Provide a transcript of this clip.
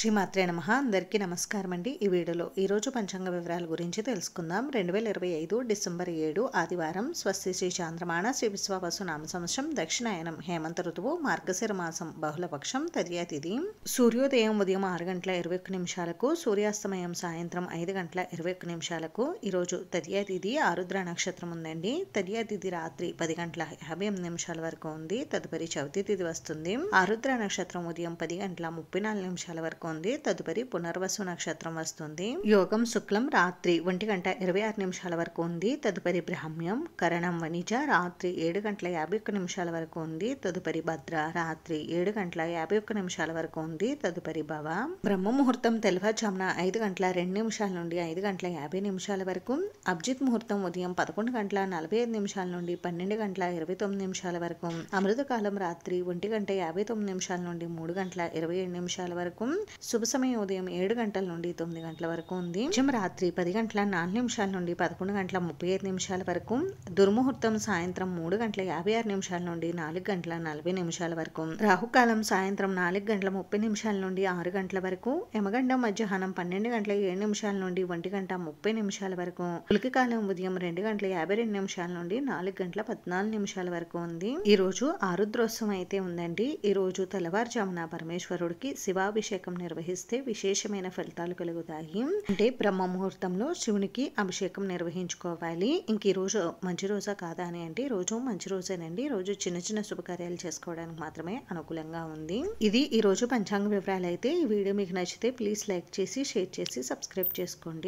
శ్రీమాత్రే నమః. అందరికీ నమస్కారం అండి. ఈ వీడియోలో ఈరోజు పంచాంగ వివరాల గురించి తెలుసుకుందాం. 2025 డిసెంబర్ 7 ఆదివారం. స్వస్తి శ్రీ చాంద్రమాణ శ్రీ విశ్వావసు నామ సంవత్సరం దక్షిణాయనం హేమంత ఋతువు మార్గశిర మాసం బహుళపక్షం తదియ తిథి. సూర్యోదయం ఉదయం 6:21 సూర్యాస్తమయం సాయంత్రం 5:21 ఈరోజు తదియ తిథి. ఆరుద్ర నక్షత్రం ఉందండి. తదియ తిథి రాత్రి 10:58 వరకు ఉంది. తదుపరి చవితి తిథి వస్తుంది. ఆరుద్ర నక్షత్రం ఉదయం 10:34 వరకు ఉంది. తదుపరి పునర్వసు నక్షత్రం వస్తుంది. యోగం శుక్లం రాత్రి 1:26 వరకు ఉంది. తదుపరి బ్రాహ్మ్యం కరణం వణిజ రాత్రి 7:51 వరకు ఉంది. తదుపరి భద్ర రాత్రి 7:51 వరకు ఉంది. తదుపరి భవ. బ్రహ్మ ముహూర్తం తెల్లవారుజామున 5:02 నుండి 5:50 వరకు. అభిజిత్ ముహూర్తం ఉదయం 11:45 నుండి 12:29 వరకు. అమృతకాలం రాత్రి 1:59 నుండి 3:27 వరకు. శుభ సమయం ఉదయం 7 గంటల నుండి 9 గంటల వరకు ఉంది. రాత్రి 10:04 నుండి 11:35 వరకు. దుర్ముహూర్తం సాయంత్రం 3:56 నుండి 4:40 వరకు. రాహుకాలం సాయంత్రం 4:30 నుండి 6 గంటల వరకు. యమగండం మధ్యాహ్నం 12:07 నుండి 1:30 వరకు. పులికాలం ఉదయం 2:52 నుండి 4:14 వరకు ఉంది. ఈ రోజు ఆరుద్రోత్సవం అయితే ఉందండి. ఈ రోజు తెల్లవారుజామున పరమేశ్వరుడికి శివాభిషేకం నిర్వహిస్తే విశేషమైన ఫలితాలు కలుగుతాయి. అంటే బ్రహ్మ ముహూర్తంలో శివునికి అభిషేకం నిర్వహించుకోవాలి. ఇంక ఈ రోజు మంచి రోజా కాదా అని అంటే ఈ రోజు మంచి రోజేనండి. ఈ రోజు చిన్న చిన్న శుభకార్యాలు చేసుకోవడానికి మాత్రమే అనుకూలంగా ఉంది. ఇది ఈ రోజు పంచాంగ వివరాలు అయితే. ఈ వీడియో మీకు నచ్చితే ప్లీజ్ లైక్ చేసి షేర్ చేసి సబ్స్క్రైబ్ చేసుకోండి.